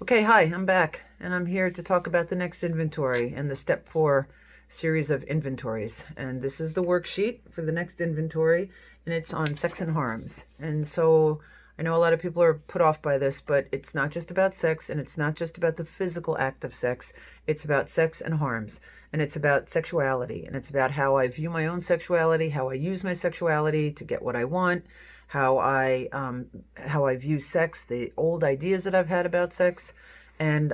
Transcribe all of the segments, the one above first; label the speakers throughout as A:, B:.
A: Okay, hi, I'm back, and I'm here to talk about the next inventory and the step 4 series of inventories. And this is the worksheet for the next inventory, and it's on sex and harms. And so I know a lot of people are put off by this, but it's not just about sex, and it's not just about the physical act of sex. It's about sex and harms, and it's about sexuality, and it's about how I view my own sexuality, how I use my sexuality to get what I want, how I view sex, the old ideas that I've had about sex, and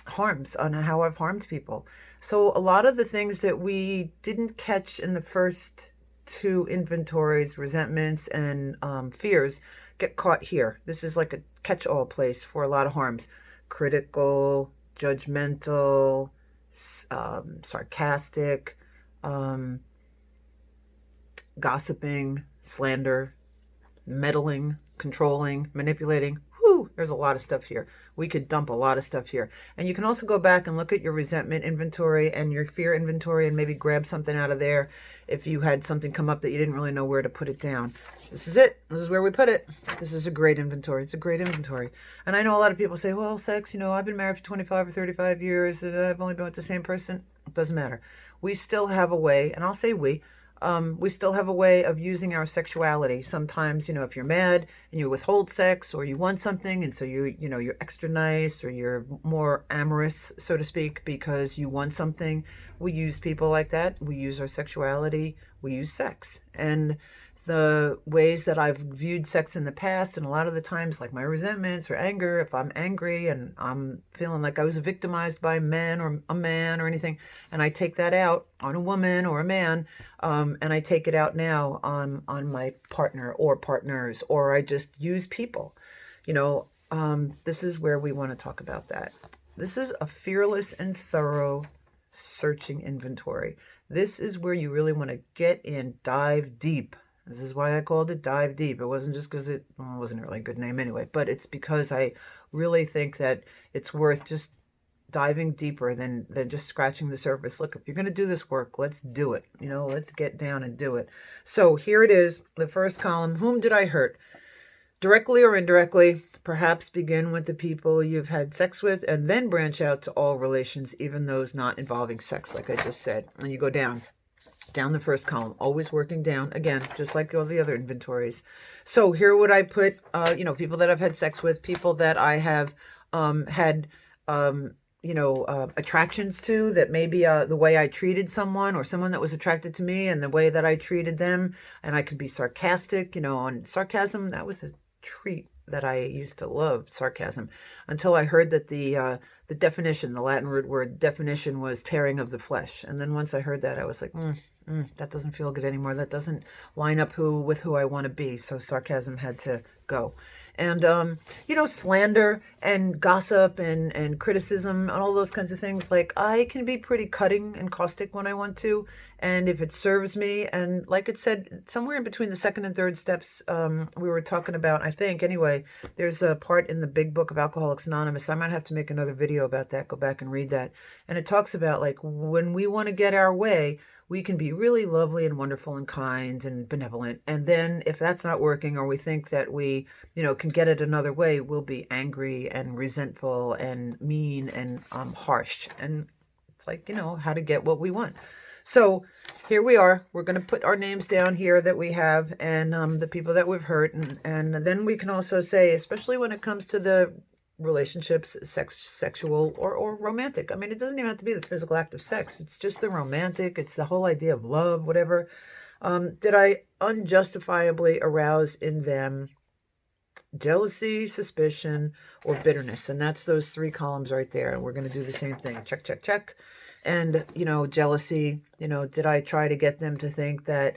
A: harms, on how I've harmed people. So a lot of the things that we didn't catch in the first two inventories, resentments and fears, get caught here. This is like a catch-all place for a lot of harms: critical, judgmental, sarcastic, gossiping, slander, meddling, controlling, manipulating. Whew, there's a lot of stuff here. We could dump a lot of stuff here. And you can also go back and look at your resentment inventory and your fear inventory and maybe grab something out of there if you had something come up that you didn't really know where to put it down. This is it. This is where we put it. This is a great inventory. It's a great inventory. And I know a lot of people say, well, sex, I've been married for 25 or 35 years and I've only been with the same person. It doesn't matter. We still have a way, and I'll say we still have a way of using our sexuality. Sometimes, if you're mad and you withhold sex, or you want something, and so you're extra nice, or you're more amorous, so to speak, because you want something. We use people like that. We use our sexuality. We use sex. And the ways that I've viewed sex in the past, and a lot of the times, like my resentments or anger, if I'm angry and I'm feeling like I was victimized by men or a man or anything, and I take that out on a woman or a man, and I take it out now on my partner or partners, or I just use people, this is where we want to talk about that. This is a fearless and thorough searching inventory. This is where you really want to get in, dive deep. This is why I called it Dive Deep. It wasn't just because it wasn't really a good name anyway, but it's because I really think that it's worth just diving deeper than just scratching the surface. Look, if you're going to do this work, let's do it. Let's get down and do it. So here it is, the first column. Whom did I hurt? Directly or indirectly? Perhaps begin with the people you've had sex with and then branch out to all relations, even those not involving sex, like I just said. And you go down the first column, always working down, again, just like all the other inventories. So here would I put, people that I've had sex with, people that I have had, attractions to, that maybe the way I treated someone, or someone that was attracted to me and the way that I treated them. And I could be sarcastic, on sarcasm. That was a treat that I used to love, sarcasm, until I heard that the definition, the Latin root word definition, was tearing of the flesh. And then once I heard that, I was like, that doesn't feel good anymore. That doesn't line up with who I want to be. So sarcasm had to go. And, slander and gossip and criticism and all those kinds of things. Like, I can be pretty cutting and caustic when I want to. And if it serves me, and like it said, somewhere in between the second and third steps, we were talking about, I think, anyway, there's a part in the big book of Alcoholics Anonymous. I might have to make another video about that. Go back and read that. And it talks about, like, when we want to get our way, we can be really lovely and wonderful and kind and benevolent. And then if that's not working, or we think that we, can get it another way, we'll be angry and resentful and mean and harsh. And it's like, how to get what we want. So here we are. We're going to put our names down here that we have, and the people that we've hurt. And then we can also say, especially when it comes to the relationships, sexual or romantic. I mean, it doesn't even have to be the physical act of sex. It's just the romantic. It's the whole idea of love, whatever. Did I unjustifiably arouse in them jealousy, suspicion, or bitterness? And that's those three columns right there. And we're going to do the same thing. Check, check, check. And, jealousy, did I try to get them to think that,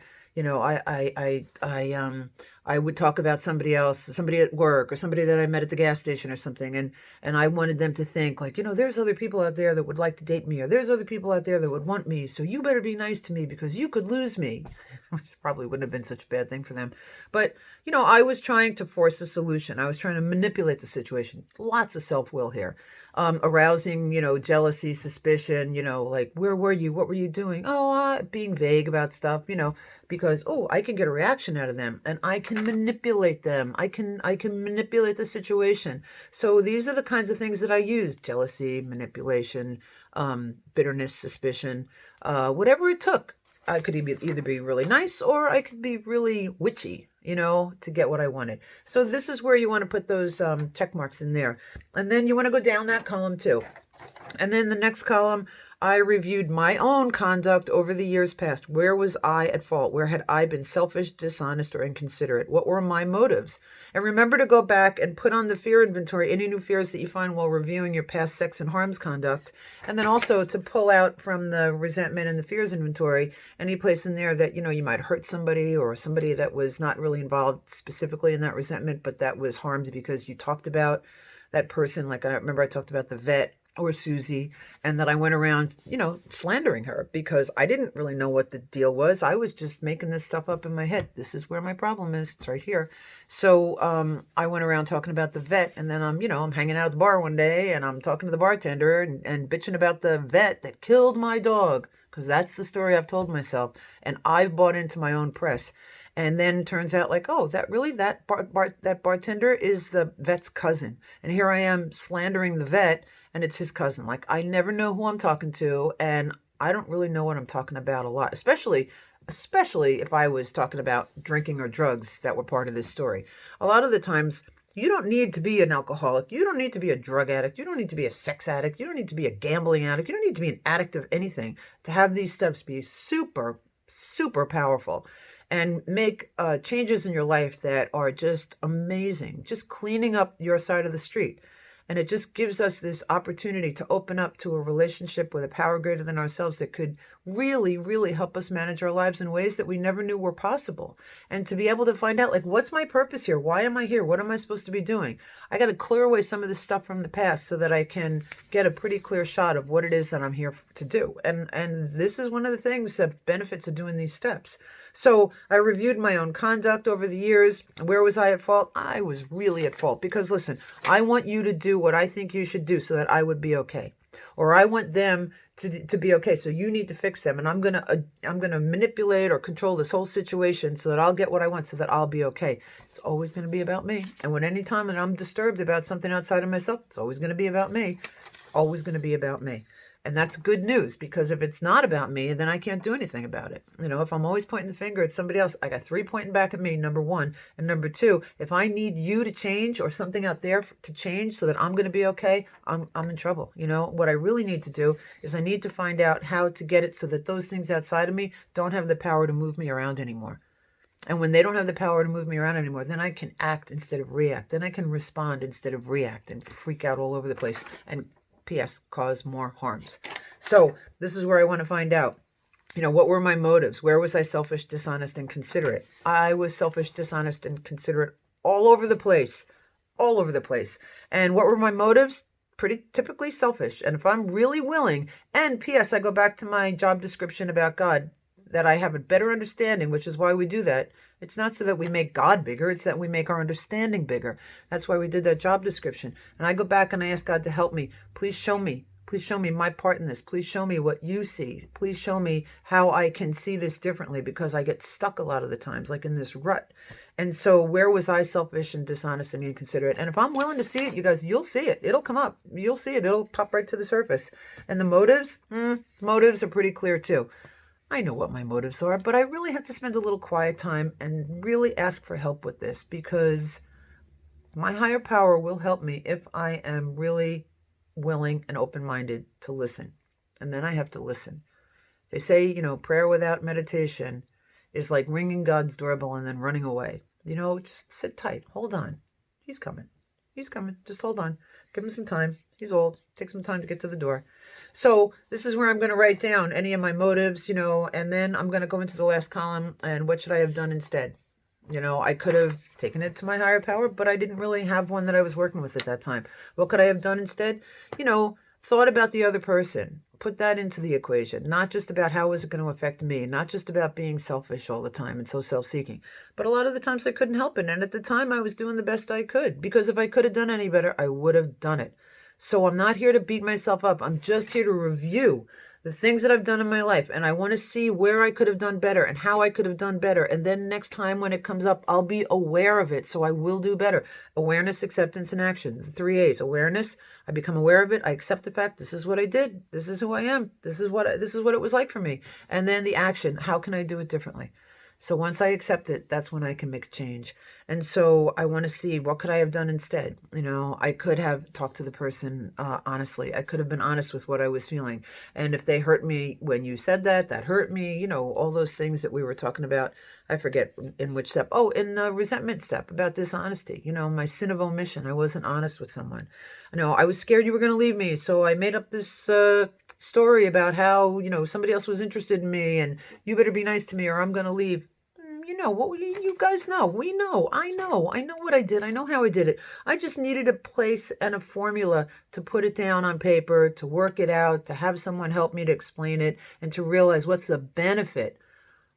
A: I would talk about somebody else, somebody at work, or somebody that I met at the gas station or something. And I wanted them to think, like, there's other people out there that would like to date me, or there's other people out there that would want me. So you better be nice to me because you could lose me. Probably wouldn't have been such a bad thing for them. But, I was trying to force a solution. I was trying to manipulate the situation. Lots of self-will here. Arousing, jealousy, suspicion, like, where were you? What were you doing? Being vague about stuff, because, I can get a reaction out of them, and I can can manipulate them. I can manipulate the situation. So these are the kinds of things that I use: jealousy, manipulation, bitterness, suspicion, whatever it took. I could either be really nice or I could be really witchy, to get what I wanted. So this is where you want to put those check marks in there. And then you want to go down that column too. And then the next column, I reviewed my own conduct over the years past. Where was I at fault? Where had I been selfish, dishonest, or inconsiderate? What were my motives? And remember to go back and put on the fear inventory any new fears that you find while reviewing your past sex and harms conduct. And then also to pull out from the resentment and the fears inventory any place in there that, you might hurt somebody, or somebody that was not really involved specifically in that resentment, but that was harmed because you talked about that person. Like, I remember I talked about the vet or Susie, and that I went around, slandering her because I didn't really know what the deal was. I was just making this stuff up in my head. This is where my problem is. It's right here. So I went around talking about the vet, and then I'm hanging out at the bar one day, and I'm talking to the bartender and bitching about the vet that killed my dog, because that's the story I've told myself, and I've bought into my own press. And then turns out that bartender is the vet's cousin. And here I am slandering the vet, and it's his cousin. Like, I never know who I'm talking to, and I don't really know what I'm talking about a lot, especially if I was talking about drinking or drugs that were part of this story. A lot of the times, you don't need to be an alcoholic. You don't need to be a drug addict. You don't need to be a sex addict. You don't need to be a gambling addict. You don't need to be an addict of anything to have these steps be super, super powerful and make changes in your life that are just amazing. Just cleaning up your side of the street. And it just gives us this opportunity to open up to a relationship with a power greater than ourselves that could really, really help us manage our lives in ways that we never knew were possible. And to be able to find out, like, what's my purpose here? Why am I here? What am I supposed to be doing? I got to clear away some of this stuff from the past so that I can get a pretty clear shot of what it is that I'm here to do. And this is one of the things that benefits of doing these steps. So I reviewed my own conduct over the years. Where was I at fault? I was really at fault because, listen, I want you to do what I think you should do so that I would be okay. Or I want them to be okay, so you need to fix them. And I'm gonna manipulate or control this whole situation so that I'll get what I want, so that I'll be okay. It's always going to be about me. And when any time that I'm disturbed about something outside of myself, it's always going to be about me. Always going to be about me. And that's good news, because if it's not about me, then I can't do anything about it. If I'm always pointing the finger at somebody else, I got 3 pointing back at me, number one. And number two, if I need you to change or something out there to change so that I'm going to be okay, I'm in trouble. What I really need to do is I need to find out how to get it so that those things outside of me don't have the power to move me around anymore. And when they don't have the power to move me around anymore, then I can act instead of react. Then I can respond instead of react and freak out all over the place and P.S. cause more harms. So this is where I want to find out, what were my motives? Where was I selfish, dishonest, and considerate? I was selfish, dishonest, and considerate all over the place. All over the place. And what were my motives? Pretty typically selfish. And if I'm really willing, and P.S. I go back to my job description about God, that I have a better understanding, which is why we do that. It's not so that we make God bigger. It's that we make our understanding bigger. That's why we did that job description. And I go back and I ask God to help me. Please show me. Please show me my part in this. Please show me what you see. Please show me how I can see this differently, because I get stuck a lot of the times, like in this rut. And so where was I selfish and dishonest and inconsiderate? And if I'm willing to see it, you guys, you'll see it. It'll come up. You'll see it. It'll pop right to the surface. And the motives? Motives are pretty clear too. I know what my motives are, but I really have to spend a little quiet time and really ask for help with this, because my higher power will help me if I am really willing and open-minded to listen. And then I have to listen. They say, prayer without meditation is like ringing God's doorbell and then running away. Just sit tight. Hold on. He's coming. He's coming. Just hold on. Give him some time. He's old. Take some time to get to the door. So this is where I'm going to write down any of my motives, and then I'm going to go into the last column and what should I have done instead? I could have taken it to my higher power, but I didn't really have one that I was working with at that time. What could I have done instead? Thought about the other person. Put that into the equation. Not just about how is it going to affect me. Not just about being selfish all the time and so self-seeking. But a lot of the times I couldn't help it. And at the time I was doing the best I could. Because if I could have done any better, I would have done it. So I'm not here to beat myself up. I'm just here to review the things that I've done in my life, and I want to see where I could have done better and how I could have done better. And then next time when it comes up, I'll be aware of it, so I will do better. Awareness, acceptance, and action. The 3 A's. Awareness, I become aware of it. I accept the fact, this is what I did. This is who I am. This is what it was like for me. And then the action, how can I do it differently? So once I accept it, that's when I can make a change. And so I want to see, what could I have done instead? I could have talked to the person honestly. I could have been honest with what I was feeling. And if they hurt me when you said that, that hurt me, all those things that we were talking about. I forget in which step. Oh, in the resentment step about dishonesty. My sin of omission. I wasn't honest with someone. I was scared you were going to leave me. So I made up this story about how, somebody else was interested in me and you better be nice to me or I'm going to leave. What you guys know. We know. I know what I did. I know how I did it. I just needed a place and a formula to put it down on paper, to work it out, to have someone help me to explain it, and to realize what's the benefit.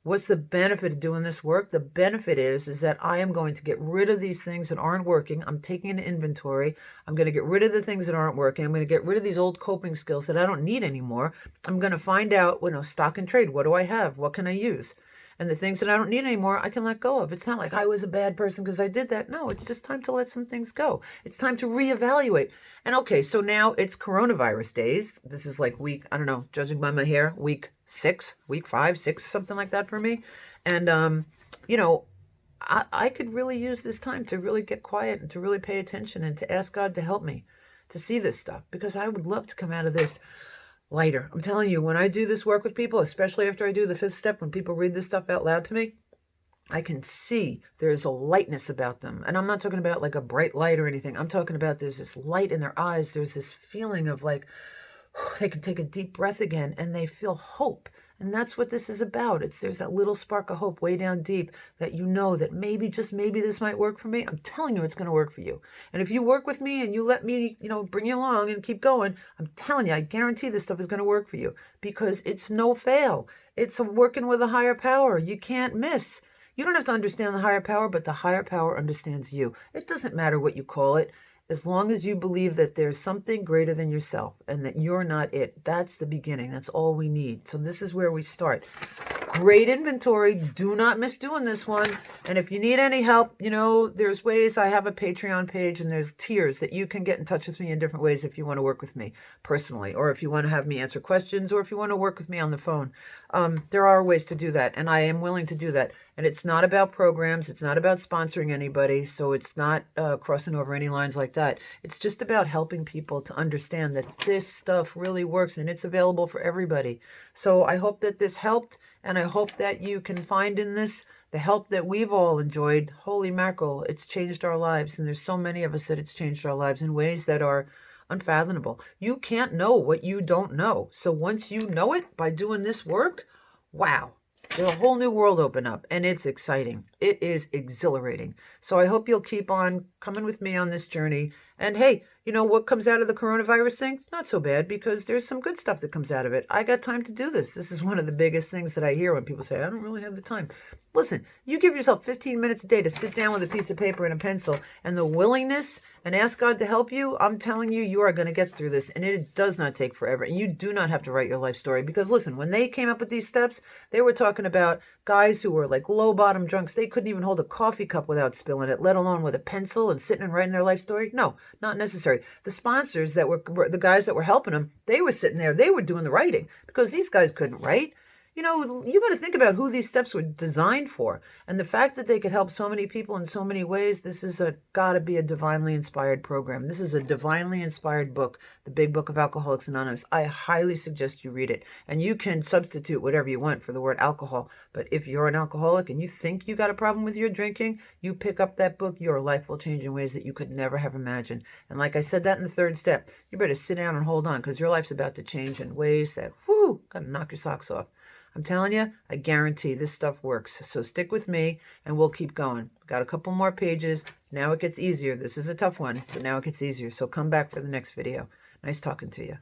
A: What's the benefit of doing this work? The benefit is that I am going to get rid of these things that aren't working. I'm taking an inventory. I'm going to get rid of the things that aren't working. I'm going to get rid of these old coping skills that I don't need anymore. I'm going to find out, stock and trade. What do I have? What can I use? And the things that I don't need anymore, I can let go of. It's not like I was a bad person because I did that. No, it's just time to let some things go. It's time to reevaluate. And okay, so now it's coronavirus days. This is like week, I don't know, judging by my hair, week 5, 6, something like that for me. And, I could really use this time to really get quiet and to really pay attention and to ask God to help me to see this stuff, because I would love to come out of this lighter. I'm telling you, when I do this work with people, especially after I do the 5th step, when people read this stuff out loud to me, I can see there's a lightness about them. And I'm not talking about like a bright light or anything. I'm talking about there's this light in their eyes. There's this feeling of like they can take a deep breath again and they feel hope. And that's what this is about. There's that little spark of hope way down deep that that maybe, just maybe this might work for me. I'm telling you, it's going to work for you. And if you work with me and you let me, bring you along and keep going, I'm telling you, I guarantee this stuff is going to work for you, because it's no fail. It's working with a higher power. You can't miss. You don't have to understand the higher power, but the higher power understands you. It doesn't matter what you call it. As long as you believe that there's something greater than yourself and that you're not it, that's the beginning. That's all we need. So this is where we start. Great inventory. Do not miss doing this one. And if you need any help, there's ways. I have a Patreon page and there's tiers that you can get in touch with me in different ways if you want to work with me personally, or if you want to have me answer questions, or if you want to work with me on the phone. There are ways to do that, and I am willing to do that. And it's not about programs. It's not about sponsoring anybody. So it's not crossing over any lines like that. It's just about helping people to understand that this stuff really works and it's available for everybody. So I hope that this helped, and I hope that you can find in this the help that we've all enjoyed. Holy mackerel, it's changed our lives. And there's so many of us that it's changed our lives in ways that are unfathomable. You can't know what you don't know. So once you know it by doing this work, wow. There's a whole new world open up, and it's exciting. It is exhilarating. So I hope you'll keep on coming with me on this journey. And hey, what comes out of the coronavirus thing? Not so bad, because there's some good stuff that comes out of it. I got time to do this. This is one of the biggest things that I hear when people say, I don't really have the time. Listen, you give yourself 15 minutes a day to sit down with a piece of paper and a pencil and the willingness and ask God to help you. I'm telling you, you are going to get through this, and it does not take forever. And you do not have to write your life story, because listen, when they came up with these steps, they were talking about guys who were like low bottom drunks. They couldn't even hold a coffee cup without spilling it, let alone with a pencil and sitting and writing their life story. No, not necessary. The sponsors that were the guys that were helping them, they were sitting there, they were doing the writing, because these guys couldn't write. You got to think about who these steps were designed for. And the fact that they could help so many people in so many ways, this is got to be a divinely inspired program. This is a divinely inspired book, The Big Book of Alcoholics Anonymous. I highly suggest you read it. And you can substitute whatever you want for the word alcohol. But if you're an alcoholic and you think you got a problem with your drinking, you pick up that book, your life will change in ways that you could never have imagined. And like I said that in the 3rd step, you better sit down and hold on, because your life's about to change in ways that, got to knock your socks off. I'm telling you, I guarantee this stuff works. So stick with me and we'll keep going. Got a couple more pages. Now it gets easier. This is a tough one, but now it gets easier. So come back for the next video. Nice talking to you.